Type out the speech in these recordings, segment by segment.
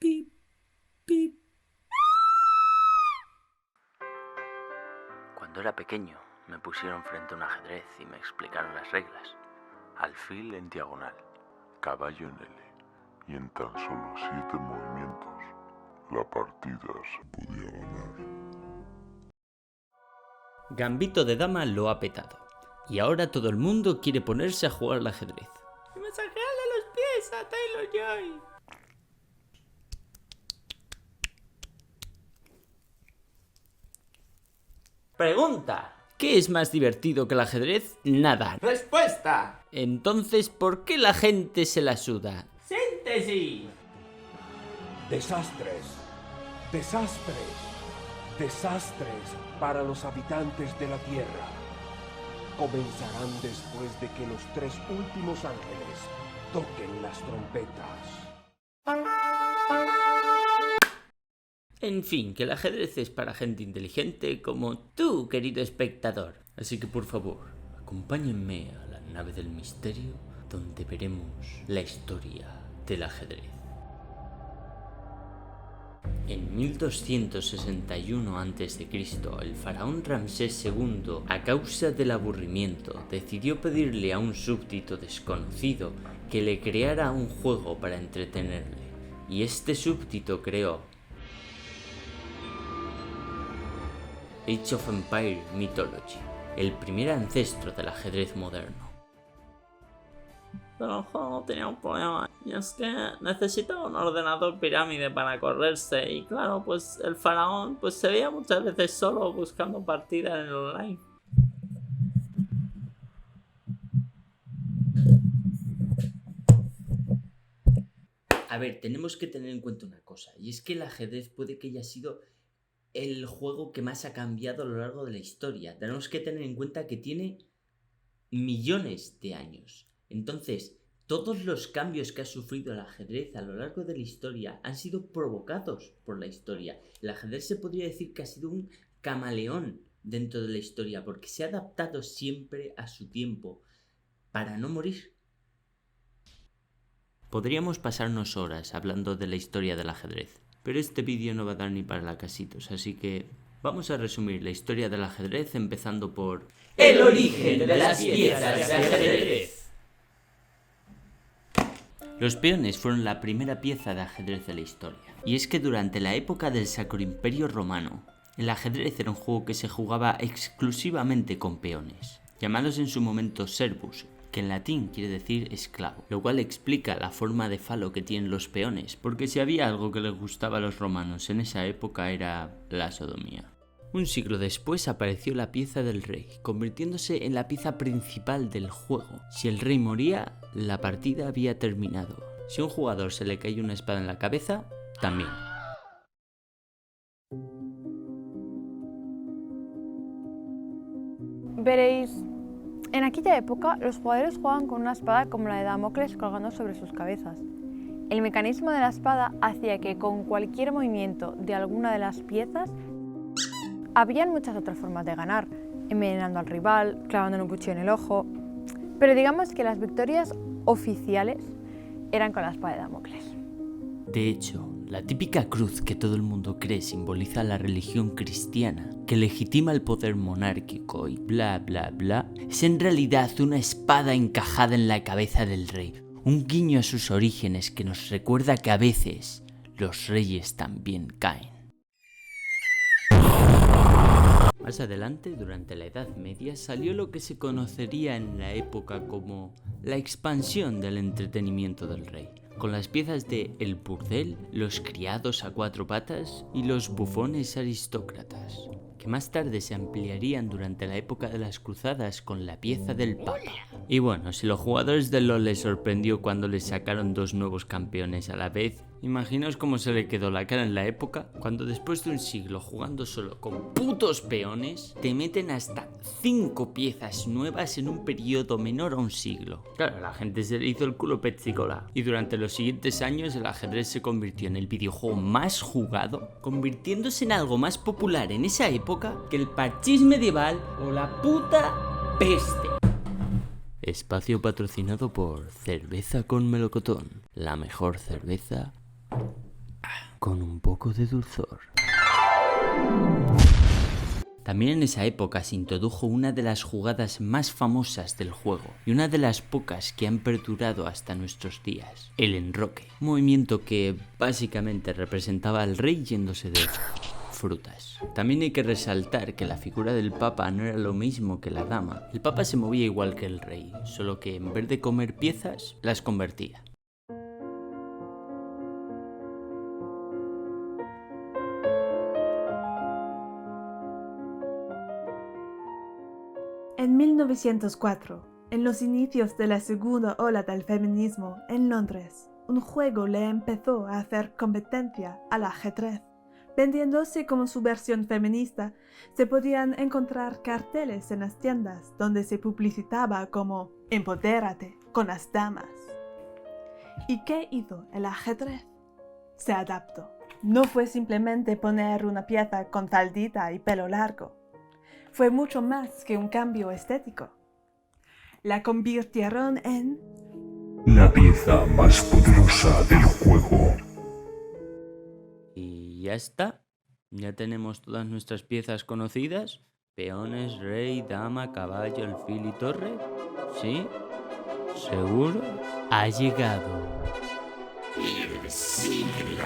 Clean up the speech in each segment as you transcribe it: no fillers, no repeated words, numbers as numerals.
Pip, pip. Cuando era pequeño, me pusieron frente a un ajedrez y me explicaron las reglas. Alfil en diagonal, caballo en L, y en tan solo 7 movimientos, la partida se podía ganar. Gambito de dama lo ha petado, y ahora todo el mundo quiere ponerse a jugar al ajedrez. ¡Y masajearle los pies a Taylor-Joy! Pregunta: ¿qué es más divertido que el ajedrez? Nada. ¡Respuesta! Entonces, ¿por qué la gente se la suda? ¡Síntesis! Desastres, desastres, desastres para los habitantes de la Tierra. Comenzarán después de que los 3 últimos ángeles toquen las trompetas. En fin, que el ajedrez es para gente inteligente como tú, querido espectador. Así que por favor, acompáñenme a la nave del misterio, donde veremos la historia del ajedrez. En 1261 a.C., el faraón Ramsés II, a causa del aburrimiento, decidió pedirle a un súbdito desconocido que le creara un juego para entretenerle. Y este súbdito creó Age of Empires Mythology, el primer ancestro del ajedrez moderno. Pero el juego tenía un problema, y es que necesitaba un ordenador pirámide para correrse, y claro, pues el faraón se veía muchas veces solo buscando partidas en el online. A ver, tenemos que tener en cuenta una cosa, y es que el ajedrez puede que haya sido el juego que más ha cambiado a lo largo de la historia. Tenemos que tener en cuenta que tiene millones de años. Entonces, todos los cambios que ha sufrido el ajedrez a lo largo de la historia han sido provocados por la historia. El ajedrez se podría decir que ha sido un camaleón dentro de la historia, porque se ha adaptado siempre a su tiempo para no morir. Podríamos pasarnos horas hablando de la historia del ajedrez, pero este vídeo no va a dar ni para la casitos, así que vamos a resumir la historia del ajedrez empezando por El origen de las piezas de ajedrez. Los peones fueron la primera pieza de ajedrez de la historia. Y es que durante la época del Sacro Imperio Romano, el ajedrez era un juego que se jugaba exclusivamente con peones, llamados en su momento servus, que en latín quiere decir esclavo, lo cual explica la forma de falo que tienen los peones, porque si había algo que les gustaba a los romanos en esa época era la sodomía. Un siglo después apareció la pieza del rey, convirtiéndose en la pieza principal del juego. Si el rey moría, la partida había terminado. Si a un jugador se le caía una espada en la cabeza, también. Veréis, en aquella época los jugadores jugaban con una espada como la de Damocles colgando sobre sus cabezas. El mecanismo de la espada hacía que con cualquier movimiento de alguna de las piezas habían muchas otras formas de ganar, envenenando al rival, clavándole un cuchillo en el ojo, pero digamos que las victorias oficiales eran con la espada de Damocles. De hecho, la típica cruz que todo el mundo cree simboliza la religión cristiana, que legitima el poder monárquico y bla bla bla, es en realidad una espada encajada en la cabeza del rey, un guiño a sus orígenes que nos recuerda que a veces los reyes también caen. Más adelante, durante la Edad Media, salió lo que se conocería en la época como la expansión del entretenimiento del rey, con las piezas de el burdel, los criados a 4 patas y los bufones aristócratas, que más tarde se ampliarían durante la época de las cruzadas con la pieza del papa. Y bueno, si los jugadores de LoL les sorprendió cuando les sacaron 2 nuevos campeones a la vez, imaginaos cómo se le quedó la cara en la época cuando después de un siglo jugando solo con putos peones, te meten hasta 5 piezas nuevas en un periodo menor a un siglo. Claro, la gente se le hizo el culo pezzicola. Y durante los siguientes años el ajedrez se convirtió en el videojuego más jugado, convirtiéndose en algo más popular en esa época que el parchís medieval o la puta peste. Espacio patrocinado por Cerveza con Melocotón, la mejor cerveza con un poco de dulzor. También en esa época se introdujo una de las jugadas más famosas del juego y una de las pocas que han perdurado hasta nuestros días, el enroque, un movimiento que básicamente representaba al rey yéndose de frutas. También hay que resaltar que la figura del papa no era lo mismo que la dama. El papa se movía igual que el rey, solo que en vez de comer piezas, las convertía. En 1904, en los inicios de la segunda ola del feminismo en Londres, un juego le empezó a hacer competencia al ajedrez. Vendiéndose como su versión feminista, se podían encontrar carteles en las tiendas donde se publicitaba como «Empodérate con las damas». ¿Y qué hizo el ajedrez? Se adaptó. No fue simplemente poner una pieza con faldita y pelo largo. Fue mucho más que un cambio estético. La convirtieron en la pieza más poderosa del juego. Y ya está. Ya tenemos todas nuestras piezas conocidas. Peones, rey, dama, caballo, alfil y torre. ¿Sí? ¿Seguro? Ha llegado el siglo.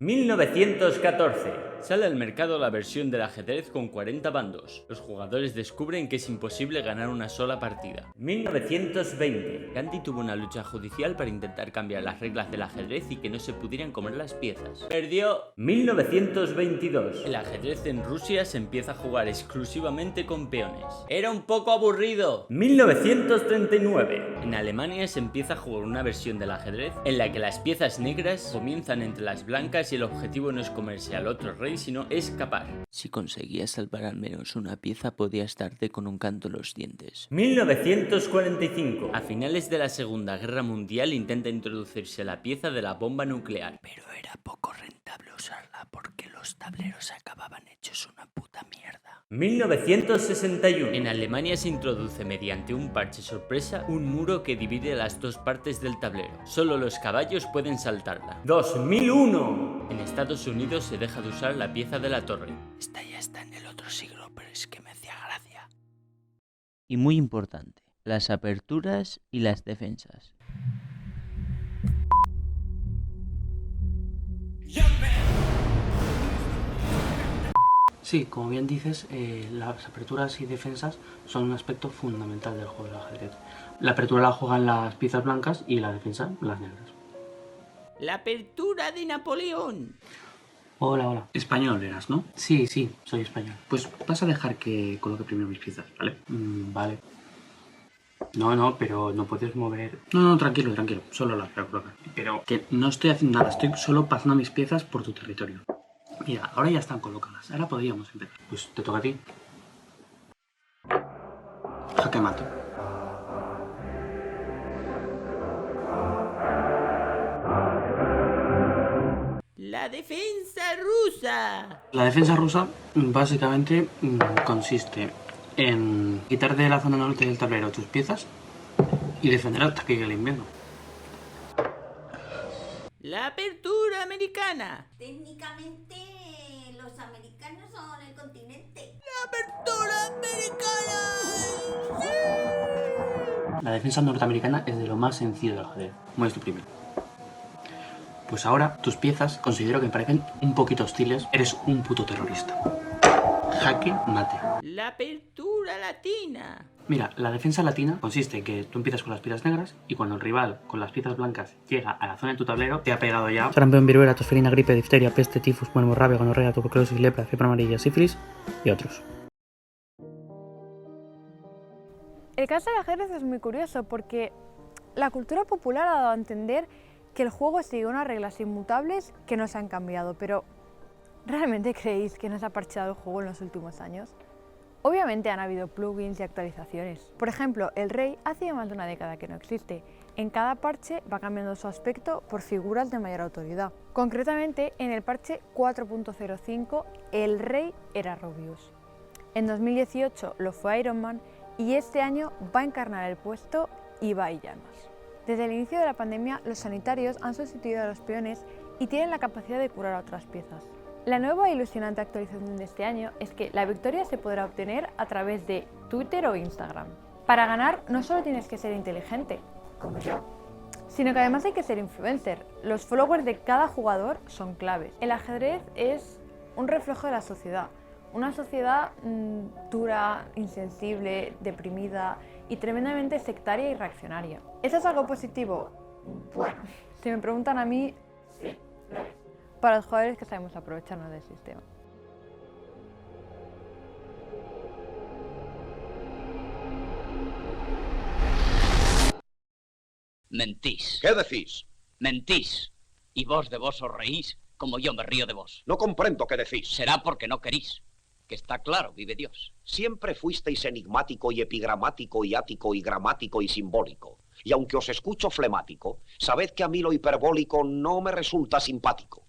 1914. Sale al mercado la versión del ajedrez con 40 bandos. Los jugadores descubren que es imposible ganar una sola partida. 1920. Gandhi tuvo una lucha judicial para intentar cambiar las reglas del ajedrez y que no se pudieran comer las piezas. Perdió. 1922. El ajedrez en Rusia se empieza a jugar exclusivamente con peones. Era un poco aburrido. 1939. En Alemania se empieza a jugar una versión del ajedrez en la que las piezas negras comienzan entre las blancas y el objetivo no es comerse al otro rey sino escapar. Si conseguías salvar al menos una pieza podías darte con un canto en los dientes. 1945. A finales de la Segunda Guerra Mundial intenta introducirse la pieza de la bomba nuclear, pero era poco rentable usarla porque los tableros acababan hechos una puta mierda. 1961. En Alemania se introduce mediante un parche sorpresa un muro que divide las dos partes del tablero. Solo los caballos pueden saltarla. 2001. En Estados Unidos se deja de usar la pieza de la torre. Esta ya está en el otro siglo, pero es que me hacía gracia. Y muy importante, las aperturas y las defensas. Sí, como bien dices, las aperturas y defensas son un aspecto fundamental del juego del ajedrez. La apertura la juegan las piezas blancas y la defensa las negras. La apertura de Napoleón. Hola. Español eras, ¿no? Sí, soy español. Pues vas a dejar que coloque primero mis piezas, ¿vale? Vale. No, pero no puedes mover... No, tranquilo, solo las voy a colocar. Pero que no estoy haciendo nada, estoy solo pasando mis piezas por tu territorio. Mira, ahora ya están colocadas, ahora podríamos empezar. Pues te toca a ti. Jaque mate. La defensa rusa. La defensa rusa básicamente consiste en quitar de la zona norte del tablero tus piezas y defender hasta que llegue el invierno. La apertura americana. Técnicamente, los americanos son el continente. La apertura americana. ¡Sí! La defensa norteamericana es de lo más sencillo del ajedrez. Mueves tu primero. Pues ahora tus piezas considero que me parecen un poquito hostiles. Eres un puto terrorista. Jaque mate. La apertura latina. Mira, la defensa latina consiste en que tú empiezas con las piezas negras y cuando el rival con las piezas blancas llega a la zona de tu tablero, te ha pegado ya sarampión, viruela, tosferina, gripe, difteria, peste, tifus, hemorragia, gonorrea, tuberculosis, lepra, fiebre amarilla, sífilis y otros. El caso del ajedrez es muy curioso porque la cultura popular ha dado a entender que el juego sigue unas reglas inmutables que no se han cambiado, pero ¿realmente creéis que no se ha parcheado el juego en los últimos años? Obviamente han habido plugins y actualizaciones. Por ejemplo, el rey hace más de una década que no existe. En cada parche va cambiando su aspecto por figuras de mayor autoridad. Concretamente, en el parche 4.05, el rey era Rubius. En 2018 lo fue Iron Man y este año va a encarnar el puesto Ibai Llanos. Desde el inicio de la pandemia, los sanitarios han sustituido a los peones y tienen la capacidad de curar a otras piezas. La nueva e ilusionante actualización de este año es que la victoria se podrá obtener a través de Twitter o Instagram. Para ganar no solo tienes que ser inteligente, como yo, sino que además hay que ser influencer. Los followers de cada jugador son claves. El ajedrez es un reflejo de la sociedad. Una sociedad dura, insensible, deprimida y tremendamente sectaria y reaccionaria. ¿Eso es algo positivo? Bueno, si me preguntan a mí, sí. Para los jugadores que sabemos aprovecharnos del sistema. Mentís. ¿Qué decís? Mentís. Y vos de vos os reís como yo me río de vos. No comprendo qué decís. Será porque no querís. Que está claro, vive Dios. Siempre fuisteis enigmático y epigramático y ático y gramático y simbólico. Y aunque os escucho flemático, sabed que a mí lo hiperbólico no me resulta simpático.